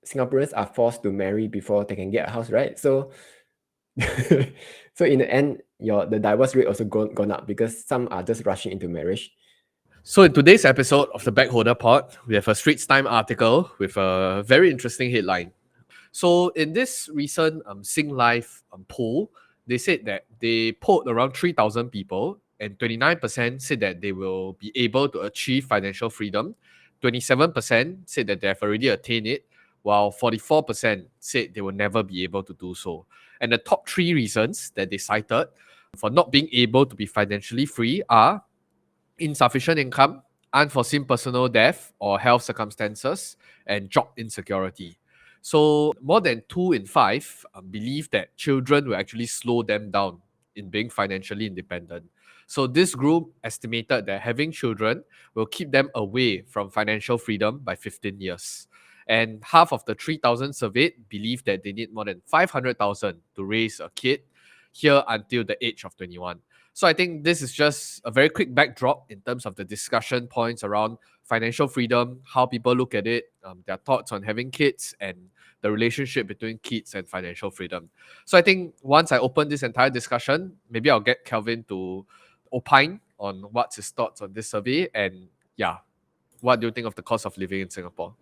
Singaporeans are forced to marry before they can get a house, right? So so in the end, the divorce rate also gone up because some are just rushing into marriage. So in today's episode of the Backholder Pod, we have a Straits Time article with a very interesting headline. So in this recent Sing Life poll, they said that they polled around 3,000 people, and 29% said that they will be able to achieve financial freedom. 27% said that they have already attained it, while 44% said they will never be able to do so. And the top three reasons that they cited for not being able to be financially free are insufficient income, unforeseen personal death or health circumstances, and job insecurity. So, more than 2 in 5 believe that children will actually slow them down in being financially independent. So, this group estimated that having children will keep them away from financial freedom by 15 years. And half of the 3,000 surveyed believe that they need more than 500,000 to raise a kid here until the age of 21. So I think this is just a very quick backdrop in terms of the discussion points around financial freedom, how people look at it, their thoughts on having kids, and the relationship between kids and financial freedom. So I think once I open this entire discussion, maybe I'll get Kelvin to opine on what's his thoughts on this survey, and yeah, what do you think of the cost of living in Singapore?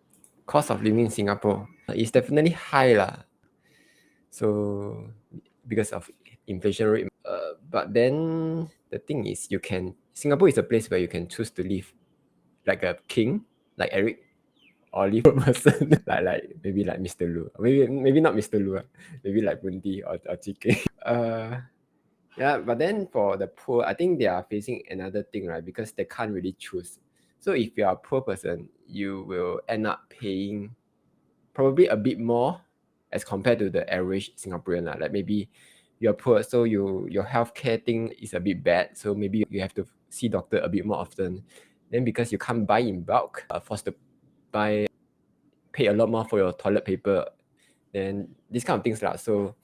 Cost of living in Singapore is definitely high lah. So because of inflation rate, but then the thing is, Singapore is a place where you can choose to live like a king, like Eric, or live a person like maybe like Mr. Lu, maybe not Mr. Lu, maybe like Bundi or GK. Yeah, but then for the poor, I think they are facing another thing, right? Because they can't really choose. So if you are a poor person, you will end up paying probably a bit more as compared to the average Singaporean. Like maybe you're poor, so your healthcare thing is a bit bad. So maybe you have to see doctor a bit more often. Then because you can't buy in bulk, forced to pay a lot more for your toilet paper. Then these kind of things lah. So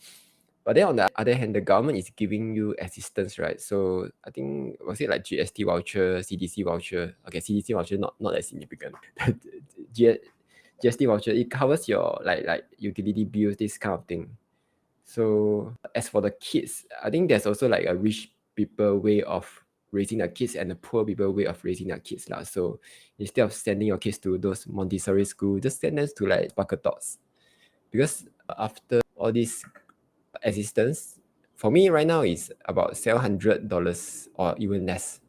but then on the other hand, the government is giving you assistance, right? So I think, was it like GST voucher, CDC voucher? Okay, CDC voucher not that significant. GST voucher, it covers your like utility bills, this kind of thing. So as for the kids, I think there's also like a rich people way of raising their kids and a poor people way of raising their kids lah. So instead of sending your kids to those Montessori school, just send them to like Sparkle Tots. Because after all this assistance, for me right now is about $700 or even less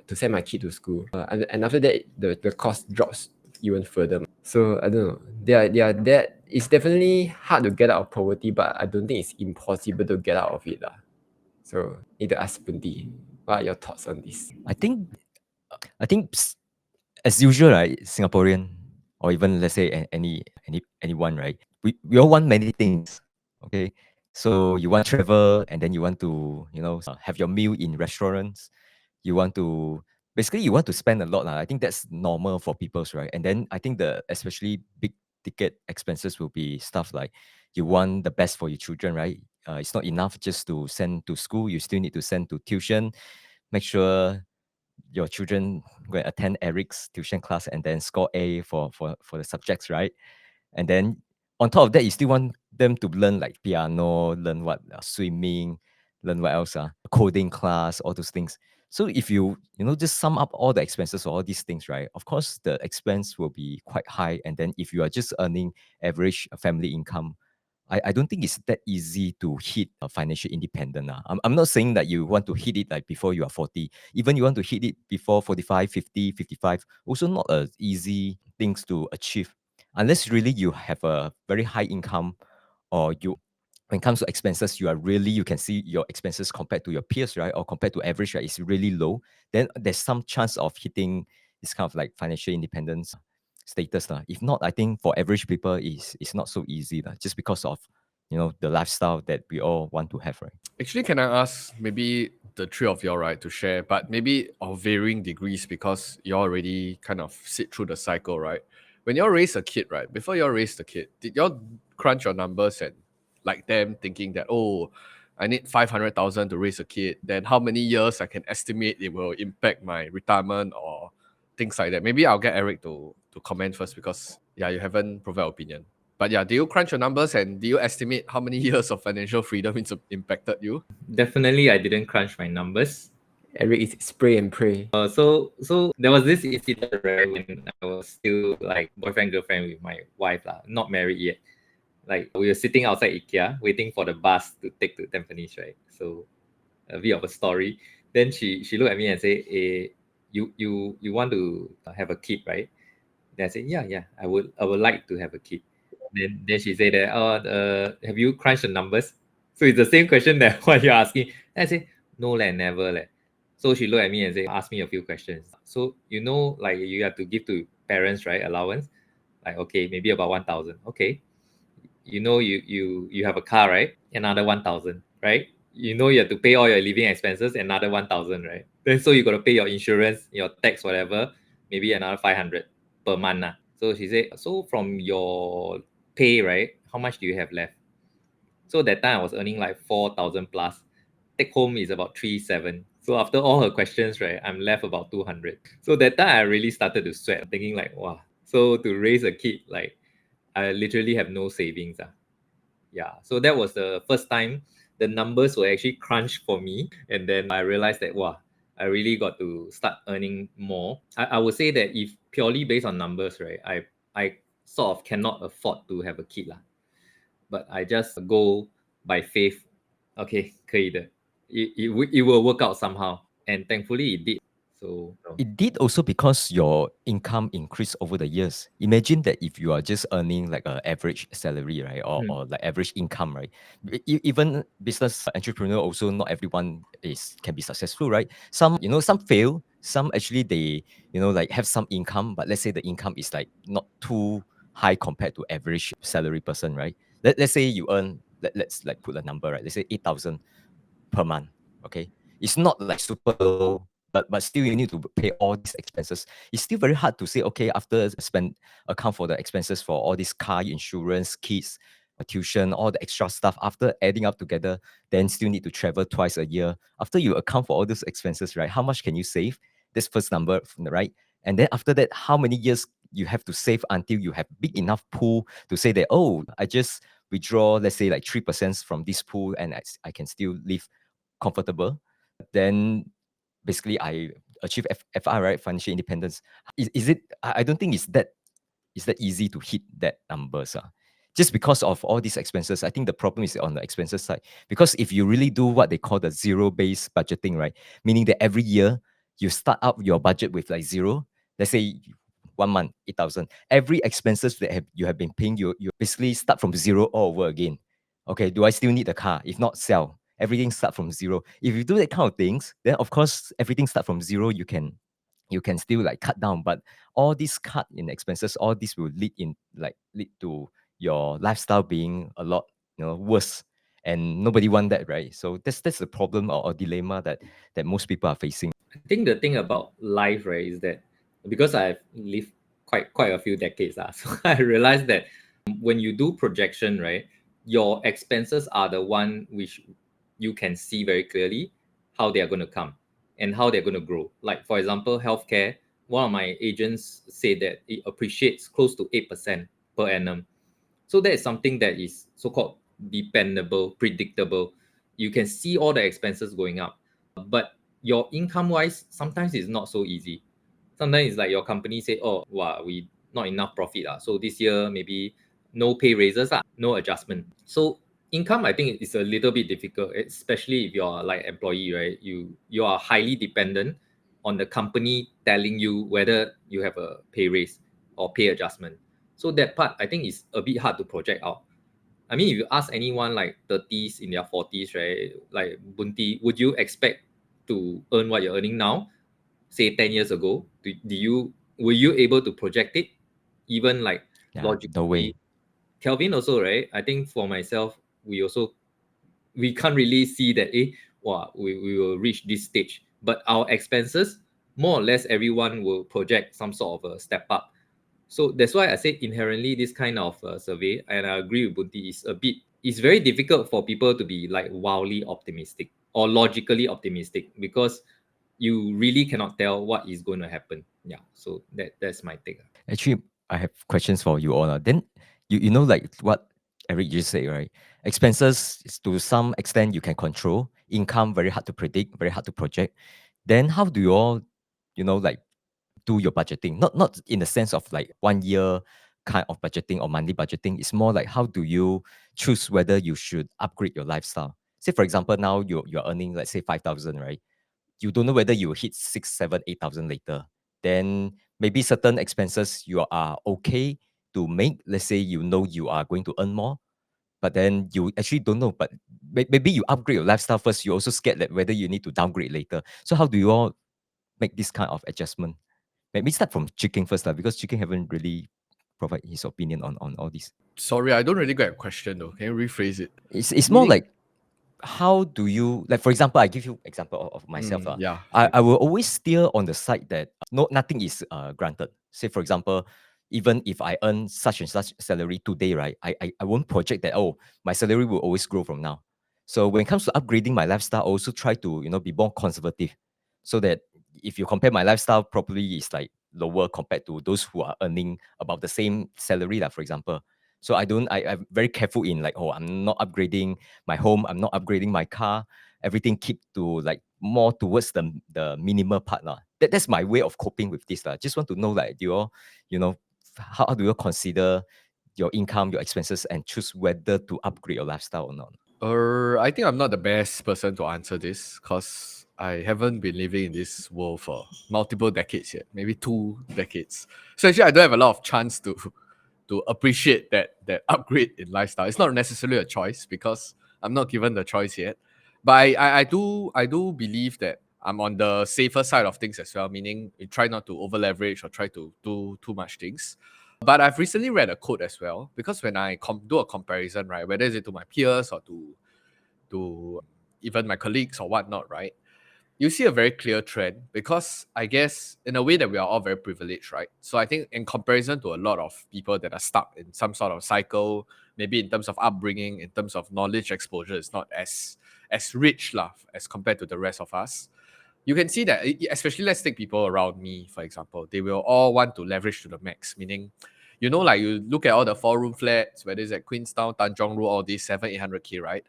to send my kid to school. And after that, the cost drops even further. So I don't know. That it's definitely hard to get out of poverty, but I don't think it's impossible to get out of it lah. So need to ask Bunti, what are your thoughts on this? I think as usual, right, Singaporean or even let's say anyone, right? We all want many things. Okay. So you want to travel and then you want to, have your meal in restaurants. You want to spend a lot. I think that's normal for people's, right? And then I think the especially big ticket expenses will be stuff like you want the best for your children, right? It's not enough just to send to school. You still need to send to tuition. Make sure your children go and attend Eric's tuition class and then score A for the subjects, right? And then on top of that, you still want them to learn like piano, learn what swimming, learn what else, coding class, all those things. So if you just sum up all the expenses for all these things, right? Of course, the expense will be quite high. And then if you are just earning average family income, I don't think it's that easy to hit a financial independent. I'm not saying that you want to hit it like before you are 40. Even you want to hit it before 45, 50, 55. Also not a easy things to achieve. Unless really you have a very high income or when it comes to expenses, you can see your expenses compared to your peers, right? Or compared to average, right? It's really low. Then there's some chance of hitting this kind of like financial independence status. If not, I think for average people, it's not so easy just because of the lifestyle that we all want to have, right? Actually, can I ask maybe the three of you, right, to share, but maybe of varying degrees because you already kind of sit through the cycle, right? When you all raise a kid, right, before you all raise the kid, did you all crunch your numbers and like them thinking that, oh, I need 500,000 to raise a kid, then how many years I can estimate it will impact my retirement or things like that? Maybe I'll get Eric to comment first because Yeah, you haven't provided opinion. But yeah, do you crunch your numbers and do you estimate how many years of financial freedom it's impacted you? Definitely, I didn't crunch my numbers. Eric is spray and pray. So there was this incident, right, when I was still like boyfriend girlfriend with my wife lah, not married yet. Like we were sitting outside IKEA waiting for the bus to take to Tampines, right? So a bit of a story. Then she looked at me and say, you want to have a kid, right?" Then I said, "Yeah, I would like to have a kid." Then she said that, have you crunched the numbers? So it's the same question that what you're asking. Then I say, "No leh, never leh." So she looked at me and say, ask me a few questions. So like you have to give to parents, right? Allowance. Like, okay, maybe about 1,000. Okay. You have a car, right? Another 1,000, right? You have to pay all your living expenses, another 1,000, right? Then so you got to pay your insurance, your tax, whatever, maybe another 500 per month. So she said, so from your pay, right? How much do you have left? So that time I was earning like 4,000 plus. Take home is about 3,700. So after all her questions, right, I'm left about 200. So that time I really started to sweat, thinking like, wow. So to raise a kid, like I literally have no savings. Yeah. So that was the first time the numbers were actually crunched for me. And then I realized that, wow, I really got to start earning more. I would say that if purely based on numbers, right, I sort of cannot afford to have a kid lah. But I just go by faith. Okay, 可以的. It will work out somehow. And thankfully it did. So It did also because your income increased over the years. Imagine that if you are just earning like an average salary, right, or like average income, right? Even business entrepreneur also not everyone can be successful, right? Some fail. Some actually they like have some income, but let's say the income is like not too high compared to average salary person, right? Let's say you earn let's like put a number, right? Let's say 8,000 per month. Okay, it's not like super low, but still you need to pay all these expenses. It's still very hard to say, okay, after spend account for the expenses for all this car insurance, kids, tuition, all the extra stuff, after adding up together, then still need to travel twice a year. After you account for all those expenses, right? How much can you save? This first number, right? And then after that, how many years you have to save until you have big enough pool to say that, oh, I just withdraw, let's say like 3% from this pool and I can still live comfortable. Then basically I achieve FI, right? Financial independence. Is it? I don't think it's that easy to hit that numbers. Just because of all these expenses, I think the problem is on the expenses side. Because if you really do what they call the zero-based budgeting, right? Meaning that every year you start up your budget with like zero. Let's say 1 month, 8,000. Every expenses that you have been paying, you basically start from zero all over again. Okay, do I still need the car? If not, sell. Everything start from zero. If you do that kind of things, then of course everything start from zero. You can still like cut down, but all these cut in expenses, all this will lead to your lifestyle being a lot worse, and nobody want that, right? So that's the problem or dilemma that most people are facing. I think the thing about life, right, is that because I've lived quite a few decades, so I realized that when you do projection, right, your expenses are the one which you can see very clearly how they are going to come and how they're going to grow. Like for example, healthcare. One of my agents said that it appreciates close to 8% per annum. So that is something that is so-called dependable, predictable. You can see all the expenses going up, but your income wise sometimes it's not so easy. Sometimes it's like your company say, oh wow, we not enough profit, so this year maybe no pay raises, no adjustment. So income, I think, is a little bit difficult, especially if you're like employee, right? You are highly dependent on the company telling you whether you have a pay raise or pay adjustment. So that part I think is a bit hard to project out. I mean, if you ask anyone like 30s in their 40s, right, like Bunti, would you expect to earn what you're earning now, say 10 years ago? Were you able to project it, even like Yeah, no logically? way. Kelvin also, right? I think for myself, we can't really see that, wow, we will reach this stage. But our expenses, more or less everyone will project some sort of a step up. So that's why I say inherently this kind of survey, and I agree with Bunti, it's very difficult for people to be like wildly optimistic or logically optimistic, because you really cannot tell what is going to happen. Yeah, so that's my take. Actually, I have questions for you all. Then you know like what Eric just said, right? Expenses to some extent you can control. Income very hard to predict, very hard to project. Then how do you all, like do your budgeting? Not in the sense of like 1 year kind of budgeting or monthly budgeting. It's more like how do you choose whether you should upgrade your lifestyle? Say for example, now you're earning, let's say 5,000, right? You don't know whether you will hit 6, 7, 8,000 later. Then maybe certain expenses you are okay to make. Let's say you are going to earn more, but then you actually don't know. But maybe you upgrade your lifestyle first. You're also scared that whether you need to downgrade later. So how do you all make this kind of adjustment? Maybe start from Chicken first, because Chicken haven't really provide his opinion on all this. Sorry, I don't really get a question though. Can you rephrase it? It's more like, how do you, like, for example, I give you example of myself. Yeah. I will always steer on the side that nothing is granted. Say for example, even if I earn such and such salary today, right? I won't project that, oh, my salary will always grow from now. So when it comes to upgrading my lifestyle, I also try to be more conservative, so that if you compare my lifestyle, probably is like lower compared to those who are earning about the same salary, like, for example. So I'm very careful in like, oh, I'm not upgrading my home, I'm not upgrading my car. Everything keep to like more towards the minimal part. That's my way of coping with this. Just want to know, like, do you all, how do you consider your income, your expenses, and choose whether to upgrade your lifestyle or not? I think I'm not the best person to answer this because I haven't been living in this world for multiple decades yet, maybe 2 decades. So actually, I don't have a lot of chance to appreciate that upgrade in lifestyle. It's not necessarily a choice because I'm not given the choice yet. But I do believe that I'm on the safer side of things as well, meaning we try not to over leverage or try to do too much things. But I've recently read a quote as well, because when I do a comparison, right, whether is it to my peers or to even my colleagues or whatnot, right, you see a very clear trend, because I guess in a way that we are all very privileged, right? So I think in comparison to a lot of people that are stuck in some sort of cycle, maybe in terms of upbringing, in terms of knowledge exposure, it's not as rich as compared to the rest of us. You can see that, especially let's take people around me, for example, they will all want to leverage to the max, meaning, like you look at all the 4-room flats, whether it's at Queenstown, Tanjong Rhu, all these 700-800K, right?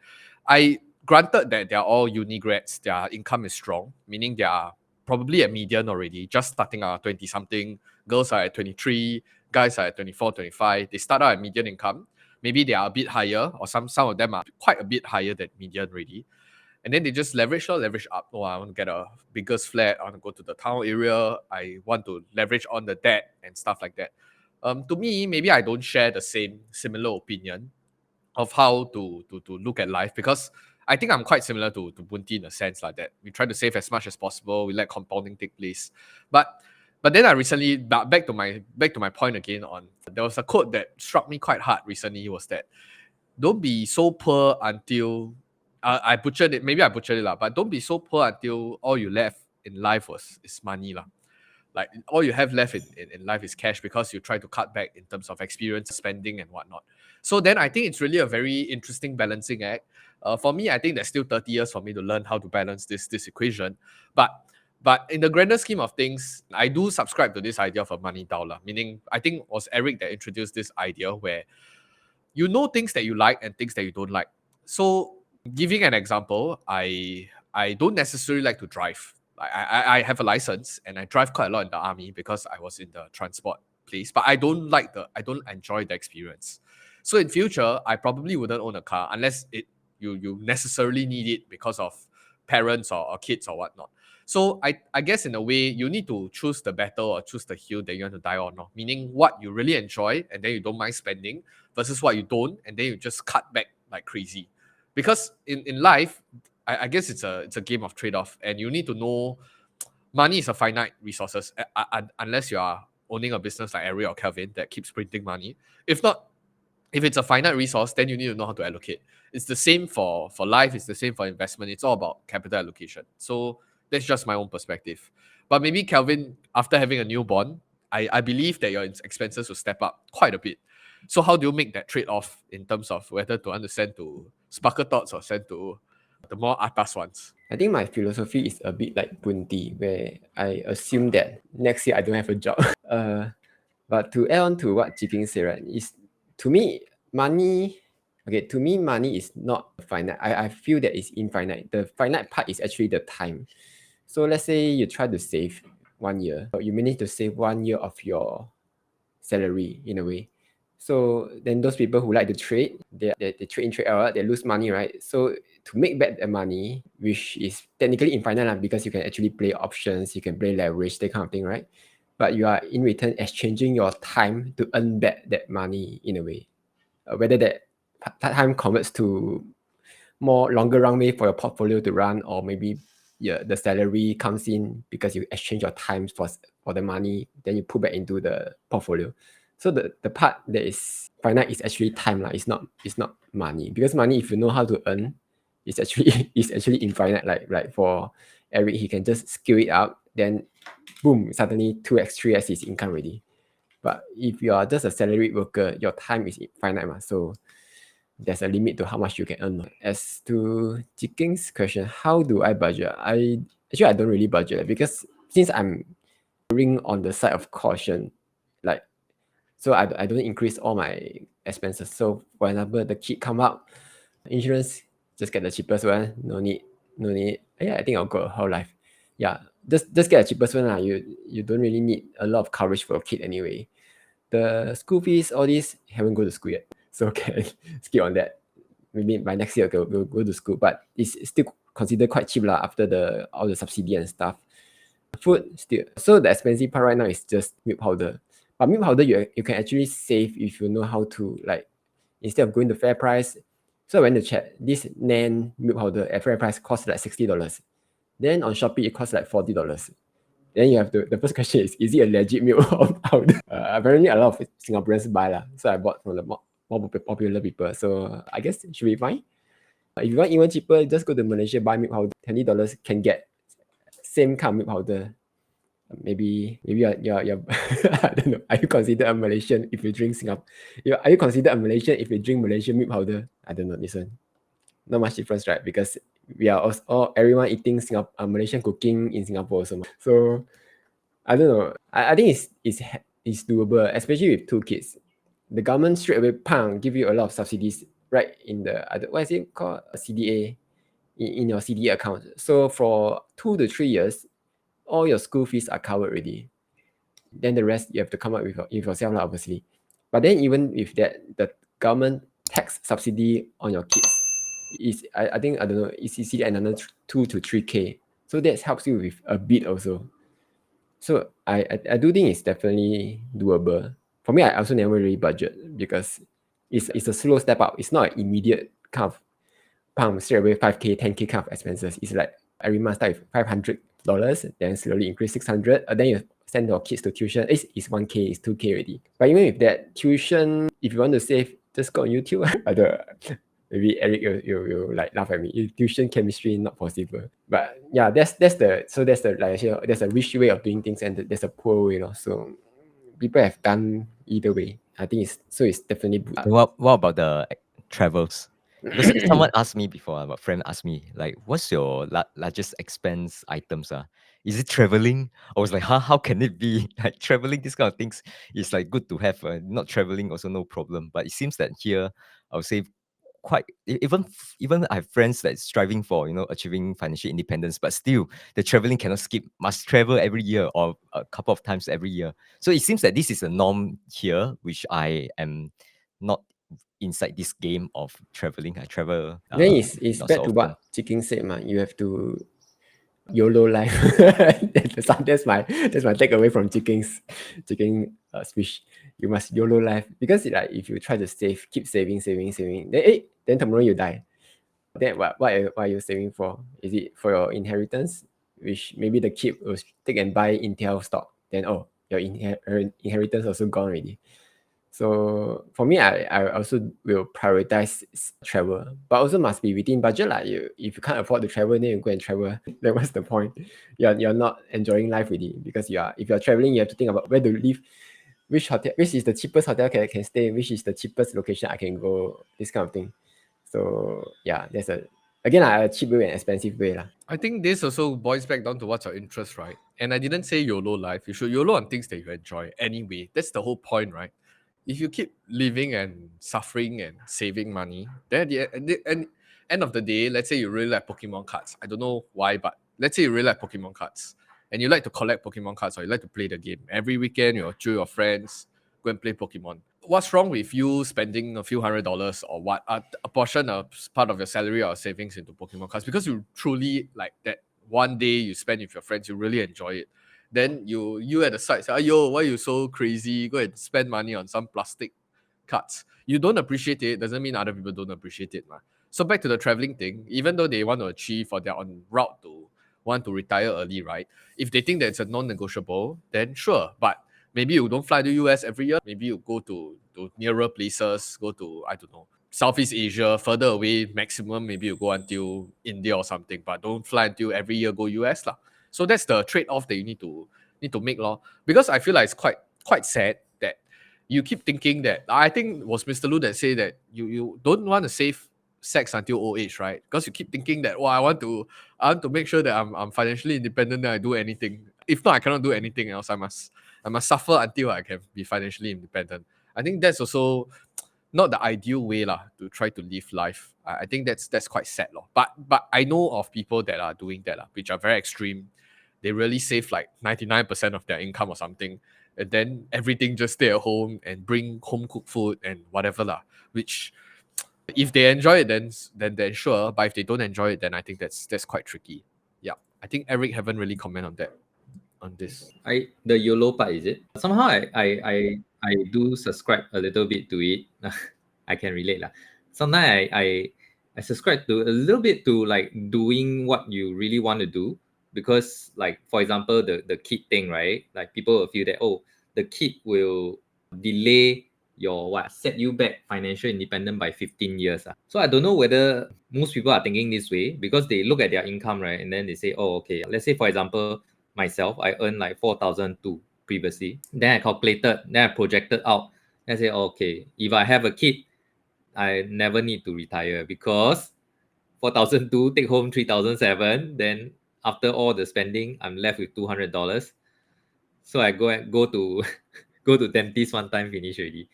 I granted that they're all uni grads, their income is strong, meaning they are probably at median already, just starting out 20 something, girls are at 23, guys are at 24, 25, they start out at median income, maybe they are a bit higher, or some of them are quite a bit higher than median already. And then they just leverage up. Oh, I want to get a biggest flat. I want to go to the town area. I want to leverage on the debt and stuff like that. To me, maybe I don't share the similar opinion of how to look at life, because I think I'm quite similar to Bunti in a sense like that. We try to save as much as possible. We let compounding take place. But then I recently, back to my point again, on there was a quote that struck me quite hard recently, was that don't be so poor until I butchered it. Maybe I butchered it, but don't be so poor until all you left in life is money. Like all you have left in life is cash, because you try to cut back in terms of experience, spending, and whatnot. So then I think it's really a very interesting balancing act. For me, I think there's still 30 years for me to learn how to balance this equation. But in the grander scheme of things, I do subscribe to this idea of a money Dao, meaning I think it was Eric that introduced this idea where you know things that you like and things that you don't like. So giving an example, I don't necessarily like to drive. I have a license and I drive quite a lot in the army because I was in the transport place, but I don't enjoy the experience. So in future, I probably wouldn't own a car unless you necessarily need it because of parents or kids or whatnot. So I guess in a way, you need to choose the battle or choose the hill that you want to die on, meaning what you really enjoy and then you don't mind spending, versus what you don't and then you just cut back like crazy. Because in life, I guess it's a game of trade-off, and you need to know money is a finite resources, unless you are owning a business like Ari or Kelvin that keeps printing money. If not, if it's a finite resource, then you need to know how to allocate. It's the same for life, it's the same for investment. It's all about capital allocation. So that's just my own perspective. But maybe Kelvin, after having a newborn, I believe that your expenses will step up quite a bit. So how do you make that trade-off in terms of whether to understand to Sparkle Thoughts or send to the more atas ones? I think my philosophy is a bit like Bunti, where I assume that next year I don't have a job. But to add on to what Jiking said, right, is to me, money is not finite. I feel that it's infinite. The finite part is actually the time. So let's say you try to save 1 year, you may need to save 1 year of your salary in a way. So then those people who like to trade, they trade in, trade out, they lose money, right? So to make back the money, which is technically infinite because you can actually play options, you can play leverage, that kind of thing, right? But you are in return exchanging your time to earn back that money in a way. Whether that time converts to more longer runway for your portfolio to run, or maybe the salary comes in because you exchange your time for the money, then you put back into the portfolio. So the part that is finite is actually time. It's not money. Because money, if you know how to earn, it's actually it's actually infinite. Like for Eric, he can just scale it up, then boom, suddenly 2x, 3x his income already. But if you are just a salaried worker, your time is finite. So there's a limit to how much you can earn. As to Jiking's question, how do I budget? I don't really budget because since I'm erring on the side of caution, like, so I don't increase all my expenses. So for example, the kid come up, insurance, just get the cheapest one. No need. Yeah, I think I'll go a whole life. Yeah, just get the cheapest one. You don't really need a lot of coverage for a kid anyway. The school fees, all this, haven't go to school yet, so can skip on that. Maybe by next year we'll go to school, but it's still considered quite cheap after all the subsidy and stuff. Food still, so the expensive part right now is just milk powder. But milk powder you can actually save if you know how to, like, instead of going to fair price. So I went to check this Nan milk powder at fair price costs like $60. Then on Shopee it costs like $40. Then you have to, the first question is it a legit milk powder? Apparently a lot of Singaporeans buy so I bought from the more popular people. So I guess it should be fine. If you want even cheaper, just go to Malaysia, buy milk powder. $20 can get same kind of milk powder. Maybe you're I don't know. Are you considered a Malaysian if you drink Singapore? Are you considered a Malaysian if you drink Malaysian milk powder? I don't know this one. Not much difference, right? Because we are all everyone eating Malaysian cooking in Singapore also. So I don't know. I think it's doable, especially with 2 kids. The government straight away give you a lot of subsidies right in the what is it called, CDA, in your CDA account. So for 2 to 3 years, all your school fees are covered already. Then the rest you have to come up with yourself, obviously. But then even with that, the government tax subsidy on your kids is, I think, I don't know, it's easily another 2 to 3K. So that helps you with a bit also. So I do think it's definitely doable. For me, I also never really budget because it's a slow step up. It's not an immediate kind of straight away 5K, 10K kind of expenses. It's like every month start with $500, then slowly increase 600. Then you send your kids to tuition. It's 1K, it's 2K already. But even with that tuition, if you want to save, just go on YouTube. Maybe Eric, you like laugh at me. Tuition chemistry not possible. But yeah, that's the like, there's a rich way of doing things and there's a poor way. So people have done either way. I think it's definitely. What about the travels? Because someone asked me before, a friend asked me, like, what's your largest expense items? Is it traveling? I was like, how can it be? Like, traveling, this kind of things is like good to have. Not traveling, also no problem. But it seems that here, I would say, quite even I have friends that's striving for achieving financial independence, but still the traveling cannot skip, must travel every year or a couple of times every year. So it seems that this is a norm here, which I am not inside this game of traveling. I travel then it's not back so to often. what Chiking said, you have to YOLO life. that's my takeaway from Chiking speech. You must YOLO life, because like if you try to save, keep saving, then tomorrow you die. Then what are you saving for? Is it for your inheritance, which maybe the kid will take and buy Intel stock? Then your inheritance also gone already. So for me, I also will prioritize travel, but also must be within budget. If you can't afford to travel, then you go and travel. Then what's the point? You're not enjoying life really, because if you're traveling, you have to think about where to live, which is the cheapest hotel I can stay, which is the cheapest location I can go, this kind of thing. So yeah, Again, a cheap way and expensive way lah. I think this also boils back down to what's your interest, right? And I didn't say YOLO life. You should YOLO on things that you enjoy anyway. That's the whole point, right? If you keep living and suffering and saving money, then at the end of the day, let's say you really like Pokemon cards. I don't know why, but let's say you really like Pokemon cards and you like to collect Pokemon cards or you like to play the game. Every weekend, you're with your friends, go and play Pokemon. What's wrong with you spending a few $100s or what a portion of part of your salary or savings into Pokemon cards because you truly like that one day you spend with your friends, you really enjoy it. Then you at the side say, "Yo, why you so crazy? Go and spend money on some plastic cards." You don't appreciate it, doesn't mean other people don't appreciate it. So back to the traveling thing, even though they want to achieve or they're on route to want to retire early, right? If they think that it's a non-negotiable, then sure. But maybe you don't fly to US every year. Maybe you go to nearer places, go to, I don't know, Southeast Asia, further away, maximum, maybe you go until India or something, but don't fly until every year go US lah. So that's the trade-off that you need to make law. Because I feel like it's quite sad that you keep thinking that, I think it was Mr. Lu that said that you don't want to save sex until old age, right? Because you keep thinking that, I want to make sure that I'm financially independent and I do anything. If not, I cannot do anything else. I must suffer until I can be financially independent. I think that's also not the ideal way lah to try to live life. I think that's quite sad lor. But I know of people that are doing that lah, which are very extreme. They really save like 99% of their income or something, and then everything just stay at home and bring home cooked food and whatever lah. Which, if they enjoy it, then sure. But if they don't enjoy it, then I think that's quite tricky. Yeah, I think Eric haven't really comment on that, on this. The YOLO part, is it? Somehow I do subscribe a little bit to it. I can relate lah. Sometimes I subscribe to a little bit to like doing what you really want to do, because like, for example, the kid thing, right? Like people will feel that, oh, the kid will delay your set you back financial independent by 15 years. So I don't know whether most people are thinking this way, because they look at their income, right? And then they say, oh, okay, let's say for example, myself, I earned like 4,002 previously. Then I calculated, then I projected out. I say, okay, if I have a kid, I never need to retire, because 4,002 take home 3,007. Then after all the spending, I'm left with $200. So I go to go to dentist one time, finish already.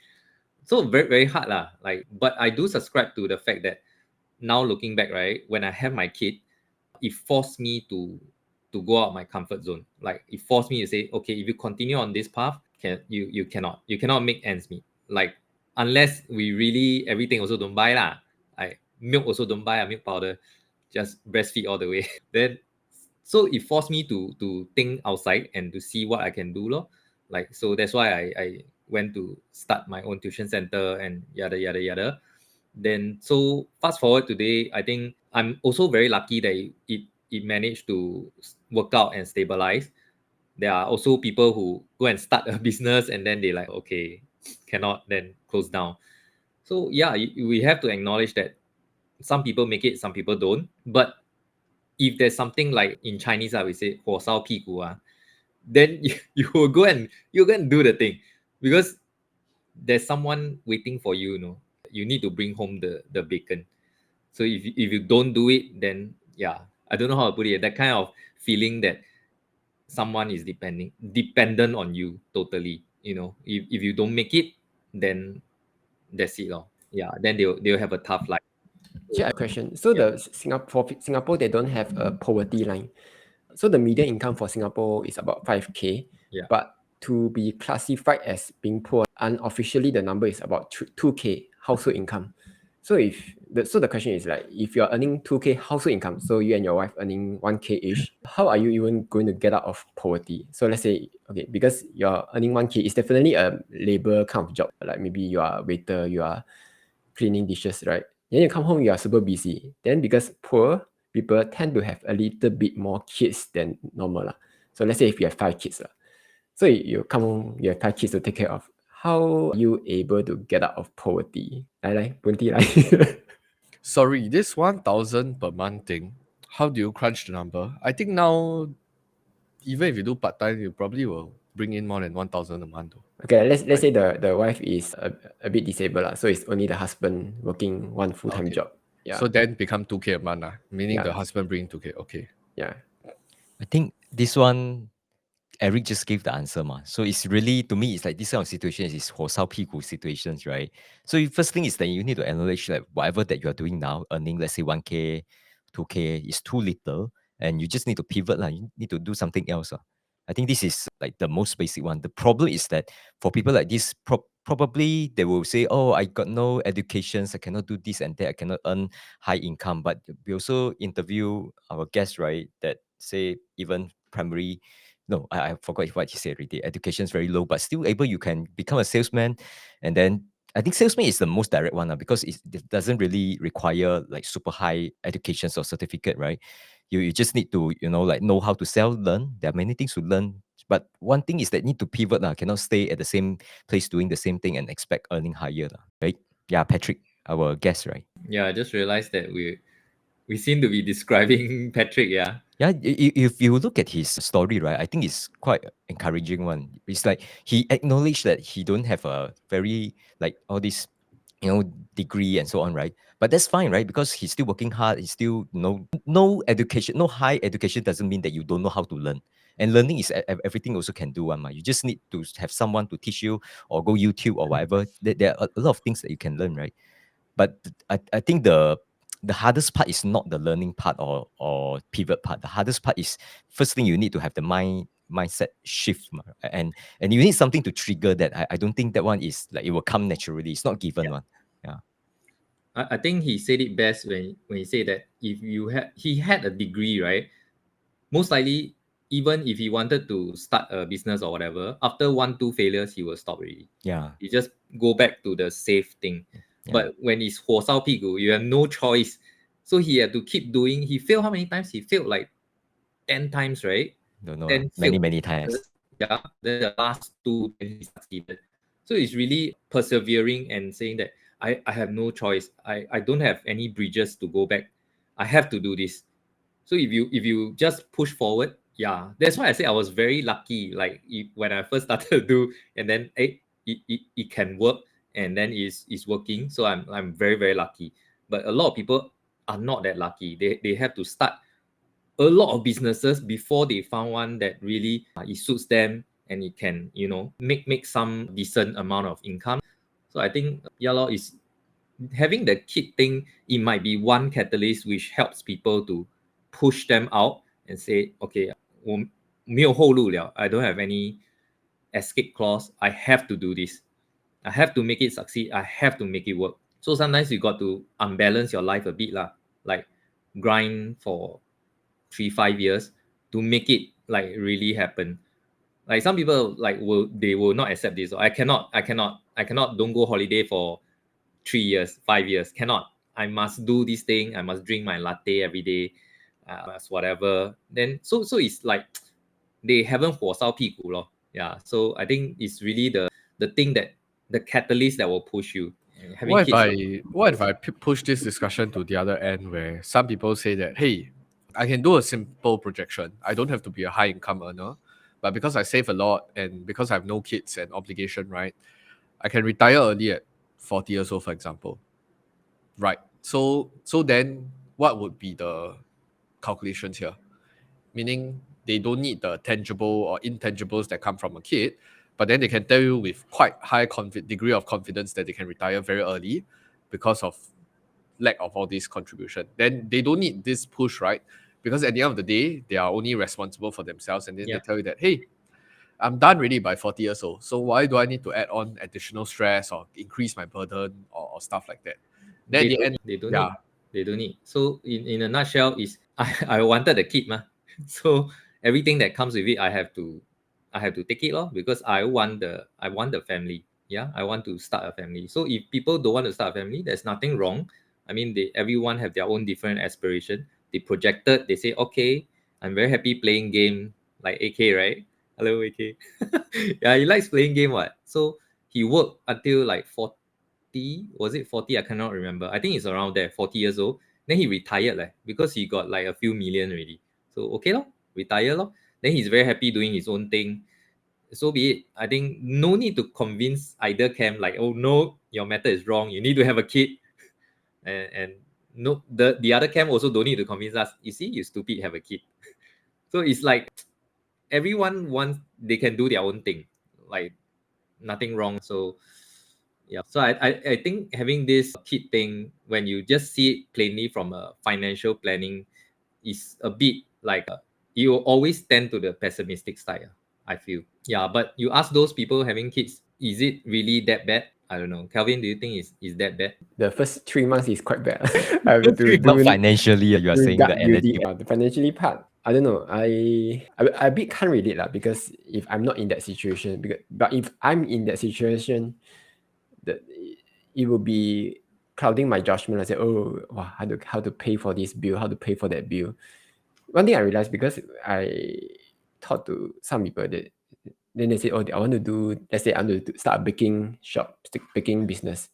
So very, very hard lah. Like, but I do subscribe to the fact that now looking back, right, when I have my kid, it forced me to go out my comfort zone. Like, it forced me to say, okay, if you continue on this path, you cannot make ends meet. Like, unless we really everything also don't buy lah. Like milk also don't buy milk powder, just breastfeed all the way. Then so it forced me to think outside and to see what I can do lor. Like, so that's why I went to start my own tuition center and yada yada yada. Then so fast forward today, I think I'm also very lucky that it managed to work out and stabilize. There are also people who go and start a business and then they like, okay, cannot, then close down. So yeah, we have to acknowledge that some people make it, some people don't. But if there's something like in Chinese, we say 火烧屁股, then you will go and do the thing, because there's someone waiting for you. You need to bring home the bacon. So if you don't do it, then yeah, I don't know how to put it. That kind of feeling that someone is dependent on you totally. If you don't make it, then that's it. Yeah, then they'll have a tough life. Actually, I have a question. So the Singapore, they don't have a poverty line. So the median income for Singapore is about 5K. Yeah. But to be classified as being poor, unofficially the number is about 2K household income. So the question is like, if you're earning 2K household income, so you and your wife earning 1K ish, how are you even going to get out of poverty? So let's say, okay, because you're earning 1K, it's definitely a labor kind of job. Like maybe you are a waiter, you are cleaning dishes, right? Then you come home, you are super busy. Then because poor people tend to have a little bit more kids than normal. So let's say if you have 5 kids, so you come home, you have 5 kids to take care of. How are you able to get out of poverty? Sorry, this 1,000 per month thing, how do you crunch the number? I think now, even if you do part-time, you probably will bring in more than 1,000 a month. Okay, let's say the wife is a bit disabled, so it's only the husband working one full-time job. Yeah. So then become 2K a month, meaning Yeah. the husband bring 2K. Okay. Yeah. I think this one Eric just gave the answer, ma. So it's really, to me, it's like this kind of situations is 火烧屁股 situations, right? So first thing is that you need to acknowledge that whatever that you are doing now, earning let's say 1K, 2K is too little, and you just need to pivot, lah. You need to do something else. I think this is like the most basic one. The problem is that for people like this, probably they will say, "Oh, I got no educations, I cannot do this and that, I cannot earn high income." But we also interview our guests, right? That say even primary, no, I forgot what he said already. Education is very low, but still able, you can become a salesman. And then I think salesman is the most direct one, because it doesn't really require like super high educations or certificate, right? You just need to, like know how to sell, learn. There are many things to learn. But one thing is that need to pivot, cannot stay at the same place doing the same thing and expect earning higher, right? Yeah, Patrick, our guest, right? Yeah, I just realized that we seem to be describing Patrick. Yeah. Yeah, if you look at his story, right, I think it's quite encouraging one. It's like he acknowledged that he don't have a very like all this, degree and so on, right? But that's fine, right? Because he's still working hard. He's still, no education, no high education doesn't mean that you don't know how to learn. And learning is everything also can do one. You just need to have someone to teach you or go YouTube or whatever. There are a lot of things that you can learn, right? But I think the hardest part is not the learning part or pivot part. The hardest part is first thing you need to have the mindset shift, and you need something to trigger that. I don't think that one is like it will come naturally. It's not given one. Yeah. I think he said it best when he said that if he had a degree, right? Most likely, even if he wanted to start a business or whatever, after 1, 2 failures, he will stop already. Yeah. You just go back to the safe thing. Yeah. But when it's 火烧屁股, you have no choice. So he had to keep doing. He failed how many times? He failed like 10 times, right? Don't know. 10 Many, failed. many times. Yeah. Then the last 2, then he succeeded. So it's really persevering and saying that I have no choice. I don't have any bridges to go back. I have to do this. So if you just push forward, yeah, that's why I say I was very lucky. Like when I first started to do, and then it can work, and then it's working. So I'm very very lucky. But a lot of people are not that lucky. They have to start a lot of businesses before they found one that really it suits them and it can make some decent amount of income. So I think is having the kid thing, it might be one catalyst which helps people to push them out and say, okay, 我没有后路了, I don't have any escape clause. I have to do this. I have to make it succeed. I have to make it work. So sometimes you got to unbalance your life a bit lah, like grind for 3, 5 years to make it like really happen. Like some people like they will not accept this. I cannot don't go holiday for 3 years, 5 years. Cannot. I must do this thing. I must drink my latte every day. Must whatever. Then so it's like they haven't 火烧屁股 lor. Yeah. So I think it's really the thing that the catalyst that will push you. Having What kids. if I push this discussion to the other end, where some people say that, hey, I can do a simple projection. I don't have to be a high income earner, but because I save a lot and because I have no kids and obligation, right, I can retire early at 40 years old, for example. Right. So then what would be the calculations here? Meaning they don't need the tangible or intangibles that come from a kid, but then they can tell you with quite high degree of confidence that they can retire very early because of lack of all this contribution. Then they don't need this push, right? Because at the end of the day, they are only responsible for themselves, and then they tell you that, hey, I'm done really by 40 years old. So why do I need to add on additional stress or increase my burden or stuff like that? Then at the end, They don't need. So in a nutshell, is I wanted a kid, ma. So everything that comes with it, I have to take it, because I want the family. Yeah, I want to start a family. So if people don't want to start a family, there's nothing wrong. I mean, everyone have their own different aspiration. They projected. They say, okay, I'm very happy playing game like AK, right? Hello, AK. Yeah, he likes playing game. What? So he worked until like 40. Was it 40? I cannot remember. I think it's around there, 40 years old. Then he retired because he got like a few million already. So okay lor, retire lor. Then he's very happy doing his own thing. So be it. I think no need to convince either camp like, oh no, your method is wrong. You need to have a kid. And no, the other camp also don't need to convince us. You see, you stupid, have a kid. So it's like everyone wants, they can do their own thing, like nothing wrong. So yeah, so I think having this kid thing, when you just see it plainly from a financial planning, is a bit like you always tend to the pessimistic side, I feel. Yeah, but you ask those people having kids, is it really that bad? I don't know. Calvin, do you think is that bad? The first 3 months is quite bad. I have to Not do financially, you are do saying the gut energy. building. The financially part, I don't know. I a bit can't relate lah, because if I'm not in that situation, but if I'm in that situation, that it will be clouding my judgment. I say, oh, wow, how to pay for this bill, how to pay for that bill. One thing I realized, because I talked to some people, that then they say, oh, I want to do, let's say I want to start a baking shop, baking business.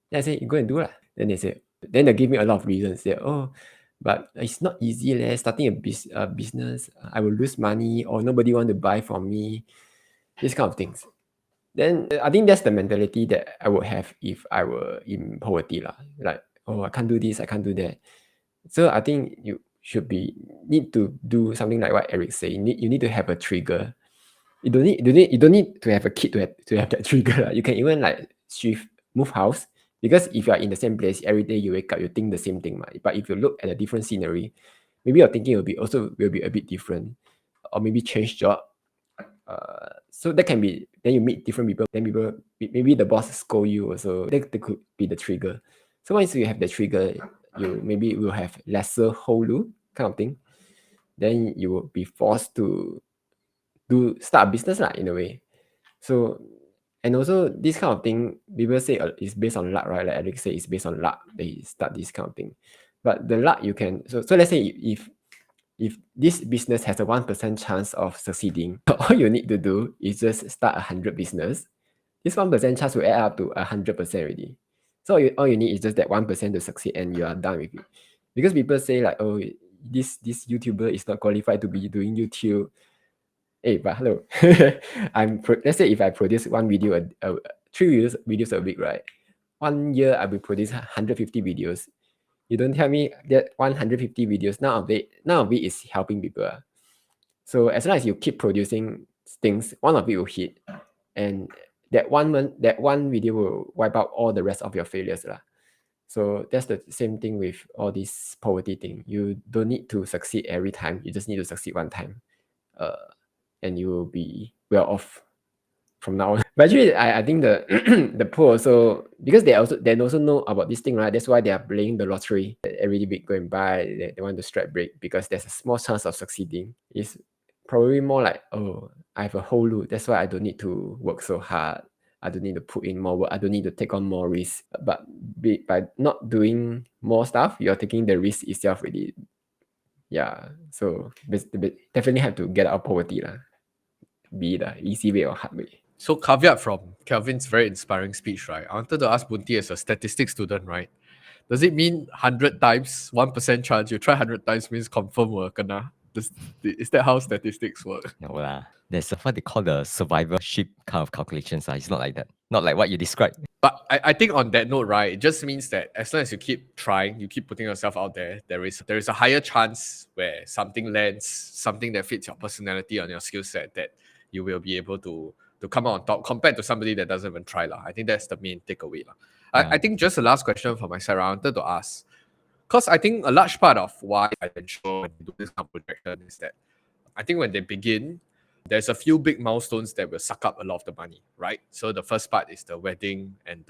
Then I say, you go and do lah. Then they give me a lot of reasons. Say, oh, but it's not easy starting a business. I will lose money, or nobody want to buy from me. These kind of things. Then I think that's the mentality that I would have if I were in poverty lah. Like, oh, I can't do this, I can't do that. So I think you need to do something like what Eric said. You need to have a trigger. You don't need to have a kid to have that trigger. You can even like move house, because if you are in the same place every day, you wake up, you think the same thing. But if you look at a different scenery, maybe your thinking will be a bit different, or maybe change job. So that can be, then you meet different people. Then maybe the boss scold you also. That could be the trigger. So once you have the trigger, you maybe will have lesser hold kind of thing. Then you will be forced to start a business lah, in a way. So, and also this kind of thing, people say is based on luck, right? Like Alex said, it's based on luck. They start this kind of thing. But the luck you can, so let's say if this business has a 1% chance of succeeding, all you need to do is just start 100 business. This 1% chance will add up to 100% already. So all you need is just that 1% to succeed, and you are done with it. Because people say like, oh, this YouTuber is not qualified to be doing YouTube. Hey, but hello. Let's say if I produce one video, 3 videos a week, right? 1 year I will produce 150 videos. You don't tell me that 150 videos, none of it is helping people. So as long as you keep producing things, one of it will hit, and that one video will wipe out all the rest of your failures lah. So that's the same thing with all this poverty thing. You don't need to succeed every time. You just need to succeed one time, and you will be well off from now on. But actually, I think the the poor also, because they also know about this thing, right? That's why they are playing the lottery. Every week go and buy. They want to strike break, because there's a small chance of succeeding. It's probably more like, oh, I have a whole loot. That's why I don't need to work so hard. I don't need to put in more work. I don't need to take on more risk. But by not doing more stuff, you're taking the risk itself already. Yeah. So definitely have to get out of poverty lah. Be the easy way or hard way. So caveat from Kelvin's very inspiring speech, right? I wanted to ask Bunti, as a statistics student, right? Does it mean 100 times, 1% chance? You try 100 times means confirm will kena? Is that how statistics work? No lah. There's what they call the survivorship kind of calculations. It's not like that. Not like what you described. But I think on that note, right, it just means that as long as you keep trying, you keep putting yourself out there, there is a higher chance where something lands, something that fits your personality and your skill set, that you will be able to come out on top compared to somebody that doesn't even try. I think that's the main takeaway. Yeah. I think just the last question for my side, I wanted to ask, because I think a large part of why I ensure when they do this kind of projection is that I think when they begin, there's a few big milestones that will suck up a lot of the money, right? So the first part is the wedding and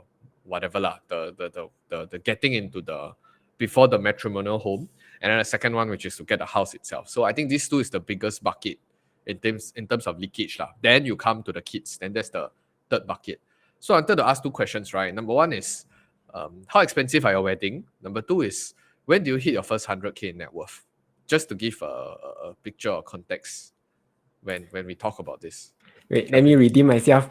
whatever lah, the getting into the before the matrimonial home, and then the second one, which is to get the house itself. So I think these two is the biggest bucket in terms of leakage lah. Then you come to the kids, then that's the third bucket. So I wanted to ask two questions, right? Number one is, how expensive are your wedding? Number two is, when do you hit your first 100K in net worth? Just to give a picture or context when we talk about this. Wait, let me redeem myself.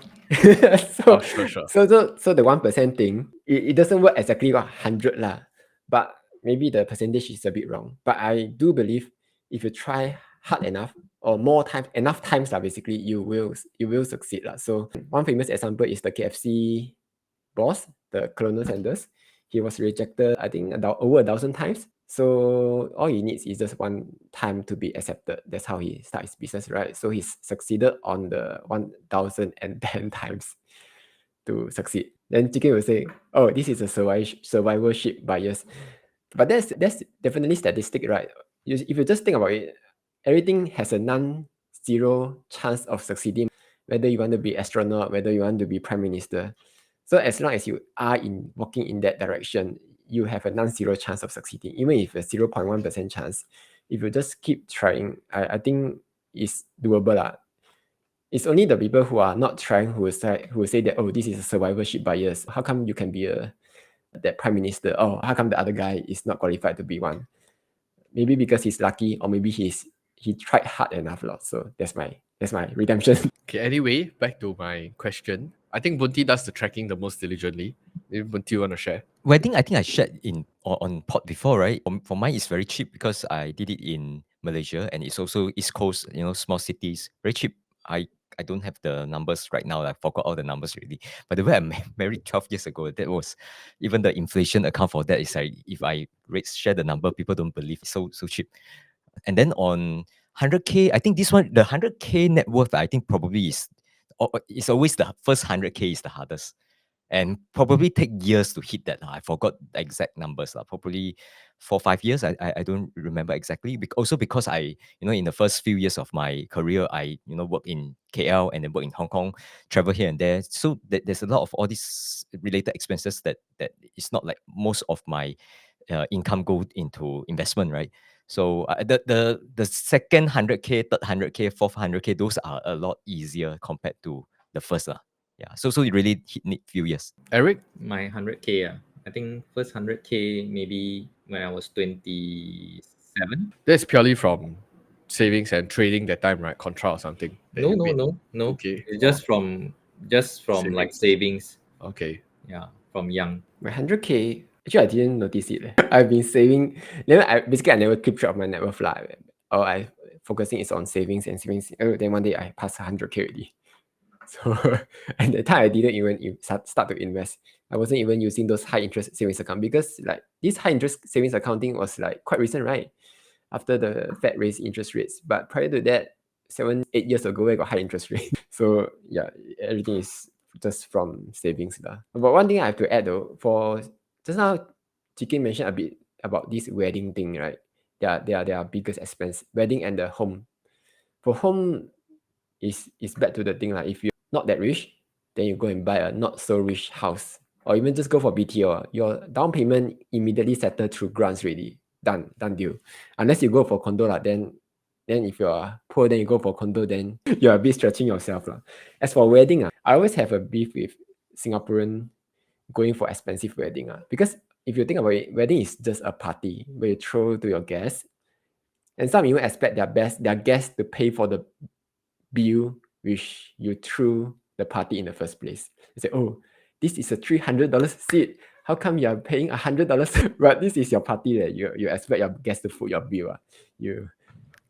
So, Sure. So the 1% thing, it doesn't work exactly 100 lah, but maybe the percentage is a bit wrong. But I do believe if you try hard enough or enough times lah, basically you will succeed lah. So one famous example is the KFC boss, the Colonel Sanders. he was rejected, I think over 1,000 times. So all he needs is just one time to be accepted. That's how he starts his business, right? So he's succeeded on the 1,010 times to succeed. Then Chicken will say, "Oh, this is a survivorship bias," but that's definitely statistic, right? If you just think about it, everything has a non-zero chance of succeeding. Whether you want to be astronaut, whether you want to be prime minister, so as long as you are walking in that direction, you have a non-zero chance of succeeding. Even if a 0.1% chance, if you just keep trying, I think it's doable lah. It's only the people who are not trying who will say that, oh, this is a survivorship bias. How come you can be that prime minister? Oh, how come the other guy is not qualified to be one? Maybe because he's lucky, or maybe he tried hard enough. So that's my redemption. Okay, anyway, back to my question. I think Bunti does the tracking the most diligently. Maybe Bunti, you want to share? Wedding, I think I shared on pod before, right? For mine, it's very cheap because I did it in Malaysia and it's also East Coast, small cities, very cheap. I don't have the numbers right now. I forgot all the numbers already. But the way I married 12 years ago, that was even the inflation account for that is like if I share the number, people don't believe it's so cheap. And then on 100K, I think this one, the 100K net worth, I think probably it's always the first 100K is the hardest and probably take years to hit that. I forgot the exact numbers. Probably 4-5 years. I don't remember exactly. Also because I, in the first few years of my career, I, work in KL and then work in Hong Kong, travel here and there. So there's a lot of all these related expenses that it's not like most of my income go into investment, right? So the second 100K, third 100K, fourth 100K, those are a lot easier compared to the first. Yeah, so it really need few years. Eric? My 100K, I think first 100K maybe when I was 27. That's purely from savings and trading that time, right? Contra or something. that No, you no, made. no, no. Okay. It's just from like savings. Okay. Yeah, from young. My 100K, actually I didn't notice it. I've been saving. Basically I never keep track of my net worth lah. Or I focusing is on savings and savings. Then one day I passed 100K already. So and the time I didn't even start to invest. I wasn't even using those high interest savings account because like this high interest savings accounting was like quite recent, right? After the Fed raised interest rates. But prior to that, 7-8 years ago, I got high interest rate. So yeah, everything is just from savings lah. But one thing I have to add though, for just now, Chicken mentioned a bit about this wedding thing, right? Their biggest expense, wedding and the home. For home, is back to the thing like if you're not that rich, then you go and buy a not so rich house, or even just go for BTO. Your down payment immediately settled through grants already. Done deal. Unless you go for condo lah, then if you're poor, then you go for condo, then you're a bit stretching yourself lah. As for wedding, I always have a beef with Singaporean going for expensive wedding because if you think about it, wedding is just a party where you throw to your guests, and some even expect their guests to pay for the bill which you threw the party in the first place. You say, oh, this is a $300 seat. How come you are paying $100? But this is your party that you expect your guests to foot your bill.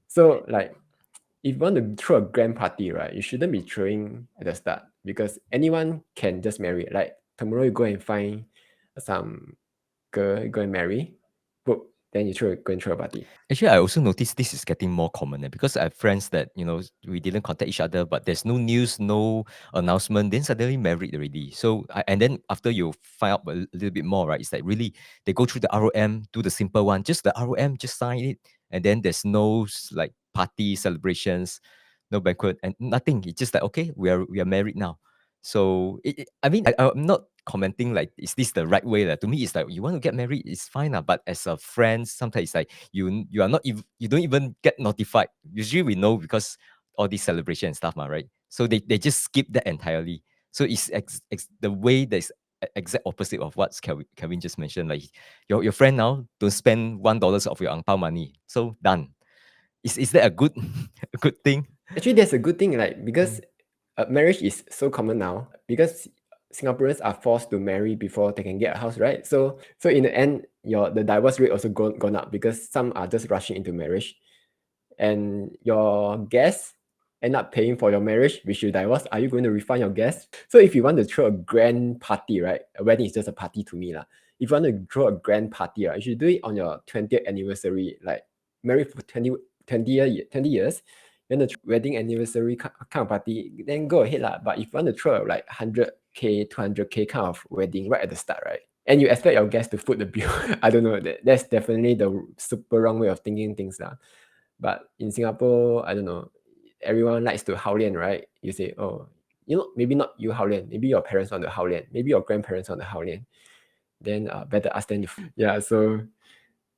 So like, if you want to throw a grand party, right, you shouldn't be throwing at the start because anyone can just marry. Like tomorrow you go and find some girl, go and marry, book, then you go and throw a party. Actually, I also noticed this is getting more common because I have friends that, we didn't contact each other, but there's no news, no announcement, then suddenly married already. So, and then after you find out a little bit more, right, it's like really, they go through the ROM, do the simple one, just the ROM, just sign it. And then there's no like party celebrations, no banquet and nothing. It's just like, okay, we are married now. So, I mean, I'm not commenting like, is this the right way? To me, it's like, you want to get married, it's fine. But as a friend, sometimes it's like, you are not, you don't even get notified. Usually we know because all these celebration and stuff, right? So they just skip that entirely. So it's the way that's exact opposite of what Kevin just mentioned. Like your friend now don't spend $1 of your ang pao money. So done. Is that a good a good thing? Actually, that's a good thing, like because marriage is so common now because Singaporeans are forced to marry before they can get a house, right? So in the end, the divorce rate also gone up because some are just rushing into marriage, and your guests end up paying for your marriage, which you divorce. Are you going to refund your guests? So if you want to throw a grand party, right? A wedding is just a party to me lah. if you want to throw a grand party, right, you should do it on your 20th anniversary. Like married for 20 years, you want to wedding anniversary kind of party, then go ahead lah. But if you want to throw like 100K, 200K kind of wedding right at the start, right, and you expect your guests to foot the bill, I don't know. That's definitely the super wrong way of thinking things lah. But in Singapore, I don't know. Everyone likes to haolian, right? You say, oh, maybe not you haolian, maybe your parents want to haolian, maybe your grandparents want to haolian. Then better ask them. Yeah, so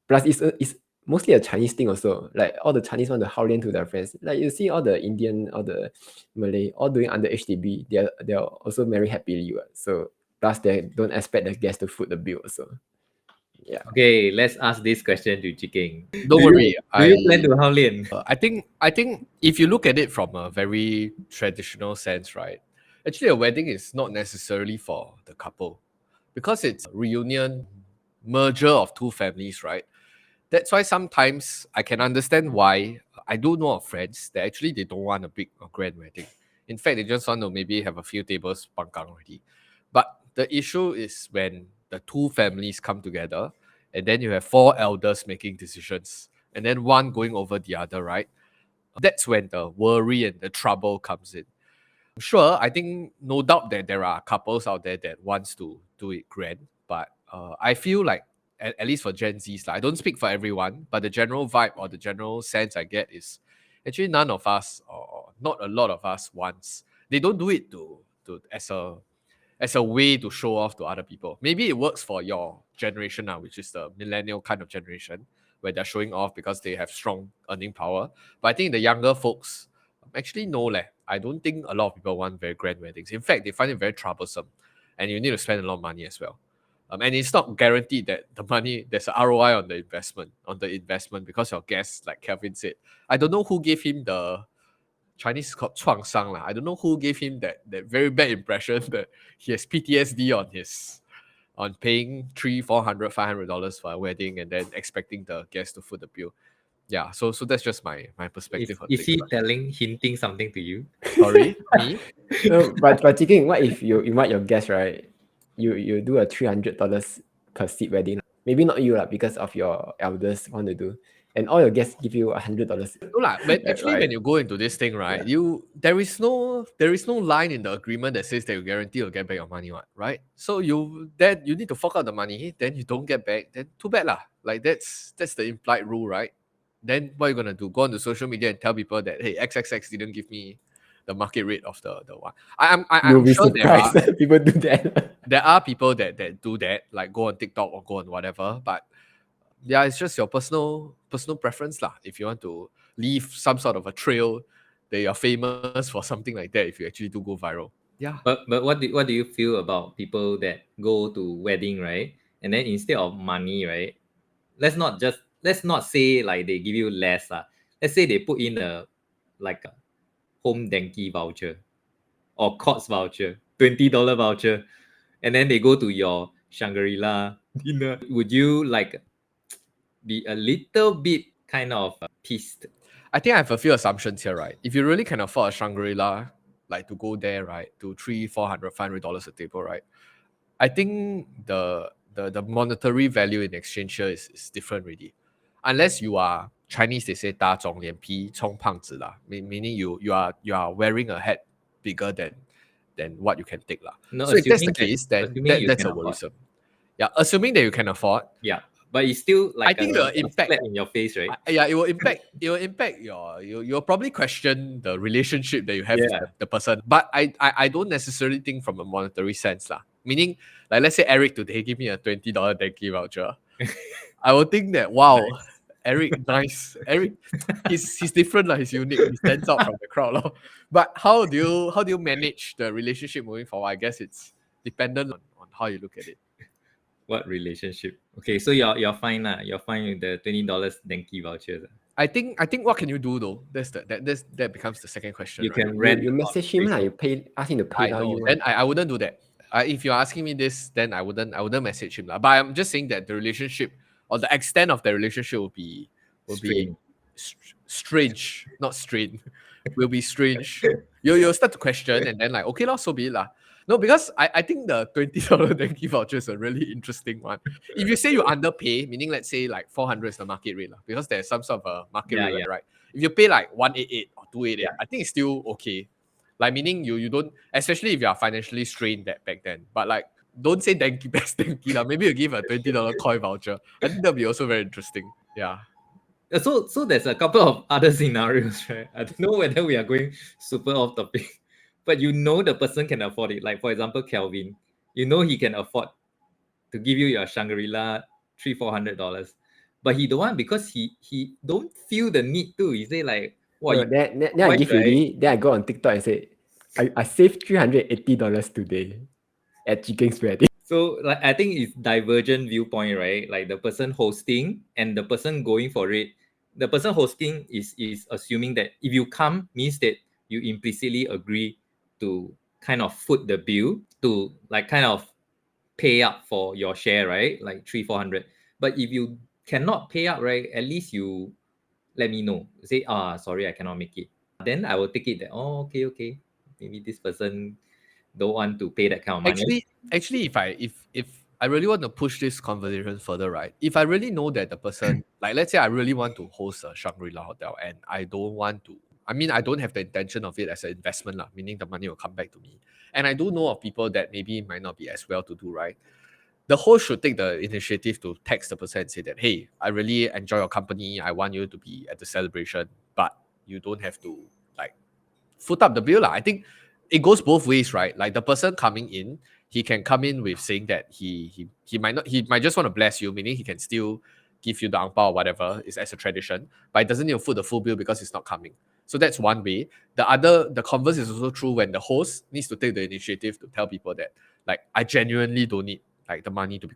plus it's mostly a Chinese thing also. Like all the Chinese want to haolian to their friends. Like you see all the Indian, all the Malay, all doing under HDB. They're also marry happily. So plus they don't expect the guests to foot the bill also. Yeah. Okay, let's ask this question to Chiking. Don't worry. Do you plan to Haolian? I think if you look at it from a very traditional sense, right? Actually, a wedding is not necessarily for the couple because it's a reunion, merger of two families, right? That's why sometimes I can understand why I do know of friends that actually they don't want a big or grand wedding. In fact, they just want to maybe have a few tables pangkang already. But the issue is when the two families come together and then you have four elders making decisions and then one going over the other, right? That's when the worry and the trouble comes in. Sure, I think no doubt that there are couples out there that wants to do it grand, but I feel like at least for Gen Zs, I don't speak for everyone, but the general vibe or the general sense I get is actually none of us or not a lot of us wants. They don't do it to as a way to show off to other people. Maybe it works for your generation now, which is the millennial kind of generation, where they're showing off because they have strong earning power. But I think the younger folks actually no leh. I don't think a lot of people want very grand weddings. In fact, they find it very troublesome, and you need to spend a lot of money as well. And it's not guaranteed that the money there's an ROI on the investment because your guests, like Kelvin said, I don't know who gave him the Chinese is called 创伤 lah. I don't know who gave him that very bad impression that he has PTSD on paying $300, $400, $500 for a wedding and then expecting the guests to foot the bill. Yeah, so that's just my perspective on Is things. he hinting something to you? Sorry, me? No, but Chiking, what if you invite your guests, right? You do a $300 per seat wedding. Maybe not you lah, because of your elders want to do, and all your guests give you $100. No lah, but actually right. when you go into this thing, right, there is no line in the agreement that says that you guarantee you'll get back your money, right? So you need to fork out the money, then you don't get back, then too bad lah. Like that's the implied rule, right? Then what are you gonna do? Go on to social media and tell people that hey, XXX didn't give me the market rate of the one. I'm sure people do that. There are people that do that, like go on TikTok or go on whatever, but yeah, it's just your personal preference lah. If you want to leave some sort of a trail that you're famous for something like that, if you actually do go viral. Yeah. But what do you feel about people that go to wedding, right? And then instead of money, right? Let's not say like they give you less. Let's say they put in a home denki voucher or cots voucher, $20 voucher, and then they go to your Shangri-La dinner. Would you be a little bit kind of pissed? I think I have a few assumptions here, right? If you really can afford a Shangri-La, like to go there, right, to $300, $400, $500 a table, right? I think the monetary value in exchange here is different really. Unless you are Chinese, they say 大肿脸皮充胖子 lah, meaning you are wearing a hat bigger than what you can take lah. No, so if that's the case, then that's a worrisome. Yeah, assuming that you can afford. Yeah, but it's still like I think the impact in your face, right? Yeah, it will impact you'll probably question the relationship that you have with the person. But I don't necessarily think from a monetary sense lah. Meaning, like let's say Eric today give me a $20 denki voucher. I will think that wow, nice. Eric, nice. Eric, he's different lah. He's unique. He stands out from the crowd lah. But how do you manage the relationship moving forward? I guess it's dependent on how you look at it. What relationship? Okay, so you're fine lah. You're fine with the $20 denki vouchers. I think what can you do though? That becomes the second question. You right? can rent. You message him lah. You ask him to pay. Then I wouldn't do that. If you're asking me this, then I wouldn't message him lah. But I'm just saying that the relationship or the extent of the relationship will be strange, not strained. Will be strange. You'll start to question and then like okay lah, so be it lah. No, because I think the $20 dengue voucher is a really interesting one. If you say you underpay, meaning let's say like 400 is the market rate, because there's some sort of a market Yeah, rate, yeah. right? If you pay like 188 or 288, Yeah. I think it's still okay. Like meaning you don't, especially if you are financially strained that back then. But like don't say dengue best dengue lah. Maybe you give a $20 coin voucher. I think that'll be also very interesting. Yeah. So there's a couple of other scenarios, right? I don't know whether we are going super off topic, but you know the person can afford it. Like for example, Kelvin, you know he can afford to give you your Shangri-La $300-400, but he don't want because he don't feel the need to. He say like, "What you Then I wife, give right?" you. Then I go on TikTok and say, I saved $380 today at Chicken's wedding. So like I think it's divergent viewpoint, right? Like the person hosting and the person going for it. The person hosting is assuming that if you come means that you implicitly agree to kind of foot the bill to like kind of pay up for your share, right? Like 300-400. But if you cannot pay up, right, at least you let me know. Say, sorry, I cannot make it. Then I will take it that, okay. Maybe this person don't want to pay that kind of money. Actually, if I really want to push this conversation further, right? If I really know that the person, like let's say I really want to host a Shangri-La hotel and I don't want to, I mean, I don't have the intention of it as an investment, lah, meaning the money will come back to me. And I do know of people that maybe might not be as well to do, right? The host should take the initiative to text the person and say that, hey, I really enjoy your company. I want you to be at the celebration, but you don't have to like foot up the bill. I think it goes both ways, right? Like the person coming in, he can come in with saying that he might just want to bless you, meaning he can still give you the ang pao or whatever, is as a tradition, but it doesn't need to foot the full bill because it's not coming. So that's one way. The converse is also true when the host needs to take the initiative to tell people that, like, I genuinely don't need like the money to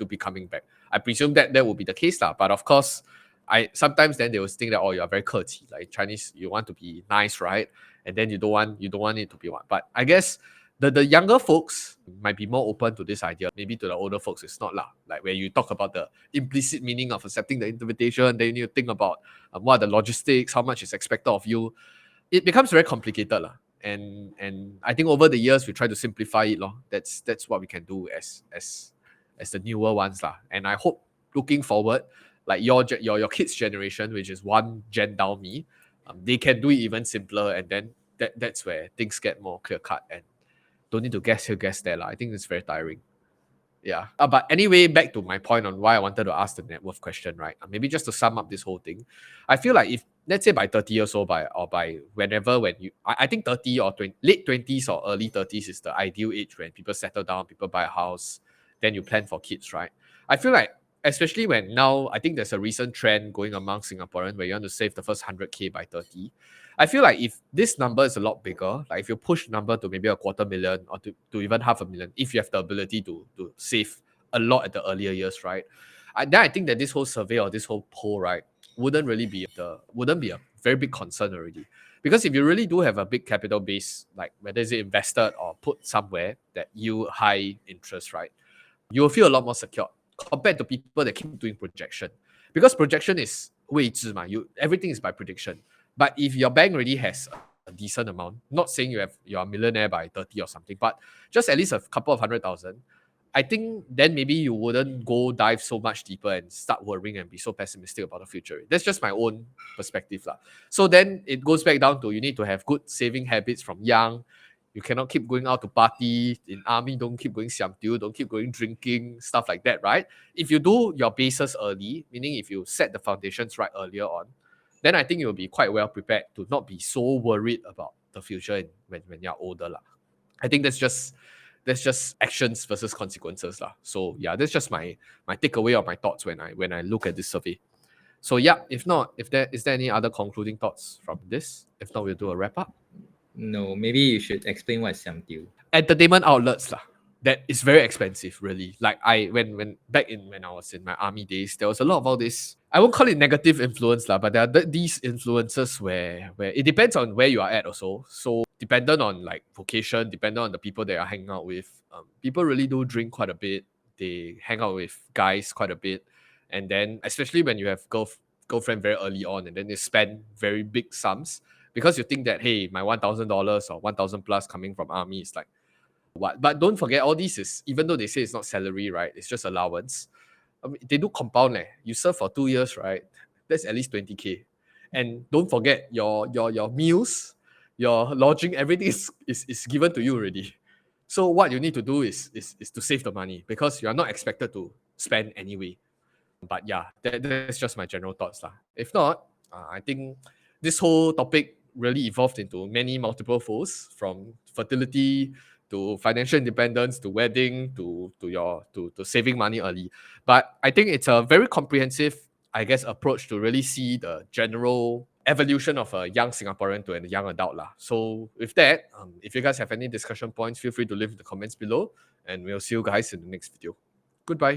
be coming back. I presume that will be the case, lah. But of course, I sometimes then they will think that, oh, you are very 客气, like Chinese, you want to be nice, right? And then you don't want it to be one. But I guess the younger folks might be more open to this idea. Maybe to the older folks, it's not lah. Like where you talk about the implicit meaning of accepting the invitation, then you need to think about what are the logistics, how much is expected of you. It becomes very complicated lah. And I think over the years we try to simplify it lah. That's what we can do as the newer ones lah. And I hope looking forward, like your kids' generation, which is one gen down me, they can do it even simpler, and then that's where things get more clear cut and don't need to guess here, guess there. I think it's very tiring. Yeah. But anyway, back to my point on why I wanted to ask the net worth question, right? Maybe just to sum up this whole thing, I feel like if let's say by 30 years old, by whenever when you, I think 30 or late 20s or early 30s is the ideal age when people settle down, people buy a house, then you plan for kids, right? I feel like especially when now I think there's a recent trend going among Singaporeans where you want to save the first 100K by 30. I feel like if this number is a lot bigger, like if you push the number to maybe 250,000 or to even 500,000, if you have the ability to save a lot at the earlier years, right? Then I think that this whole survey or this whole poll, right, wouldn't be a very big concern already. Because if you really do have a big capital base, like whether it's invested or put somewhere that yield high interest, right, you will feel a lot more secure compared to people that keep doing projection. Because projection is 未知嘛, everything is by prediction. But if your bank already has a decent amount, not saying you're a millionaire by 30 or something, but just at least a couple of 100,000, I think then maybe you wouldn't go dive so much deeper and start worrying and be so pessimistic about the future. That's just my own perspective lah. So then it goes back down to you need to have good saving habits from young. You cannot keep going out to party. In army, don't keep going siamtiu, don't keep going drinking, stuff like that, right? If you do your bases early, meaning if you set the foundations right earlier on, then I think you'll be quite well prepared to not be so worried about the future when you're older lah. I think that's just actions versus consequences lah. So yeah, that's just my takeaway or my thoughts when I look at this survey. So yeah, is there any other concluding thoughts from this? If not, we'll do a wrap up. No, maybe you should explain what's siamtiu. Entertainment outlets lah. That is very expensive, really. Like when I was in my army days, there was a lot of all this. I won't call it negative influence lah, but there are these influences where it depends on where you are at also. So dependent on like vocation, dependent on the people that you're hanging out with. People really do drink quite a bit. They hang out with guys quite a bit, and then especially when you have girlfriend very early on, and then they spend very big sums because you think that, hey, my $1,000 or 1,000 plus coming from army is like what. But don't forget, all this is, even though they say it's not salary, right? It's just allowance. I mean, they do compound. You serve for 2 years, right? That's at least 20K. And don't forget your meals, your lodging, everything is given to you already. So what you need to do is to save the money, because you are not expected to spend anyway. But yeah, that's just my general thoughts lah. If not, I think this whole topic really evolved into many multiple folds, from fertility to financial independence to wedding to saving money early. But I think it's a very comprehensive, I guess, approach to really see the general evolution of a young Singaporean to a young adult lah. So with that, if you guys have any discussion points, feel free to leave in the comments below, and we'll see you guys in the next video. Goodbye.